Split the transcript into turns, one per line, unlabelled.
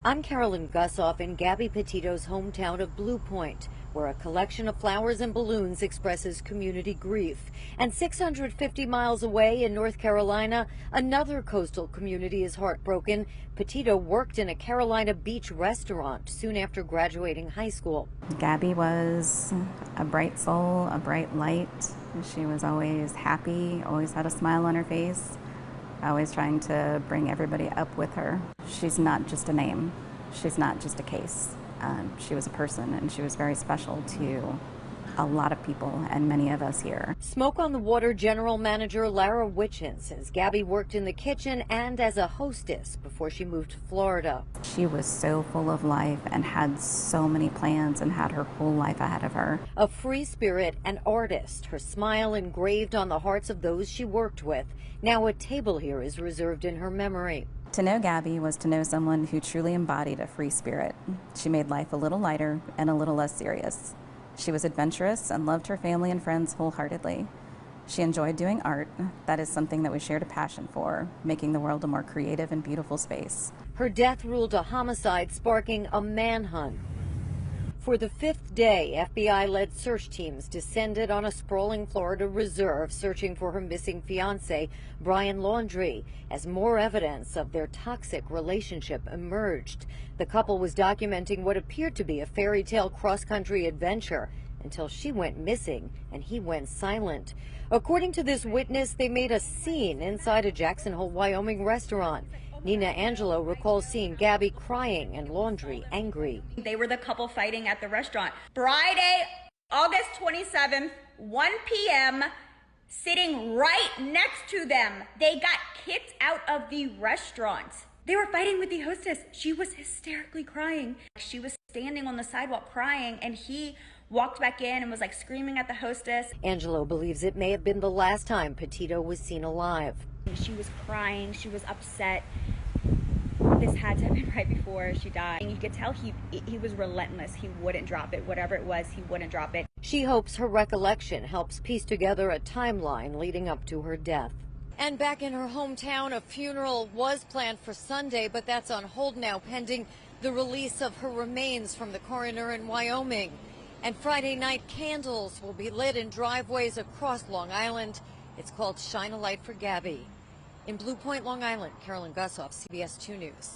I'm Carolyn Gusoff in Gabby Petito's hometown of Blue Point, where a collection of flowers and balloons expresses community grief. And 650 miles away in North Carolina, another coastal community is heartbroken. Petito worked in a Carolina Beach restaurant soon after graduating high school.
Gabby was a bright soul, a bright light. She was always happy, always had a smile on her face, always trying to bring everybody up with her. She's not just a name. She's not just a case. She was a person, and she was very special to a lot of people and many of us here.
Smoke on the Water General Manager Lara Witchin says Gabby worked in the kitchen and as a hostess before she moved to Florida.
She was so full of life and had so many plans and had her whole life ahead of her.
A free spirit and artist, her smile engraved on the hearts of those she worked with. Now a table here is reserved in her memory.
To know Gabby was to know someone who truly embodied a free spirit. She made life a little lighter and a little less serious. She was adventurous and loved her family and friends wholeheartedly. She enjoyed doing art. That is something that we shared a passion for, making the world a more creative and beautiful space.
Her death ruled a homicide, sparking a manhunt. For the fifth day, FBI-led search teams descended on a sprawling Florida reserve searching for her missing fiancé, Brian Laundrie, as more evidence of their toxic relationship emerged. The couple was documenting what appeared to be a fairy tale cross-country adventure until she went missing and he went silent. According to this witness, they made a scene inside a Jackson Hole, Wyoming restaurant. Nina Angelo recalls seeing Gabby crying and Laundrie angry.
They were the couple fighting at the restaurant. Friday, August 27th, 1 p.m., sitting right next to them. They got kicked out of the restaurant. They were fighting with the hostess. She was hysterically crying. She was standing on the sidewalk crying, and he walked back in and was like screaming at the hostess.
Angelo believes it may have been the last time Petito was seen alive.
She was crying. She was upset. This had to have been right before she died. And you could tell he was relentless. He wouldn't drop it. Whatever it was, he wouldn't drop it.
She hopes her recollection helps piece together a timeline leading up to her death. And back in her hometown, a funeral was planned for Sunday, but that's on hold now pending the release of her remains from the coroner in Wyoming. And Friday night, candles will be lit in driveways across Long Island. It's called Shine a Light for Gabby. In Blue Point, Long Island, Carolyn Gusoff, CBS 2 News.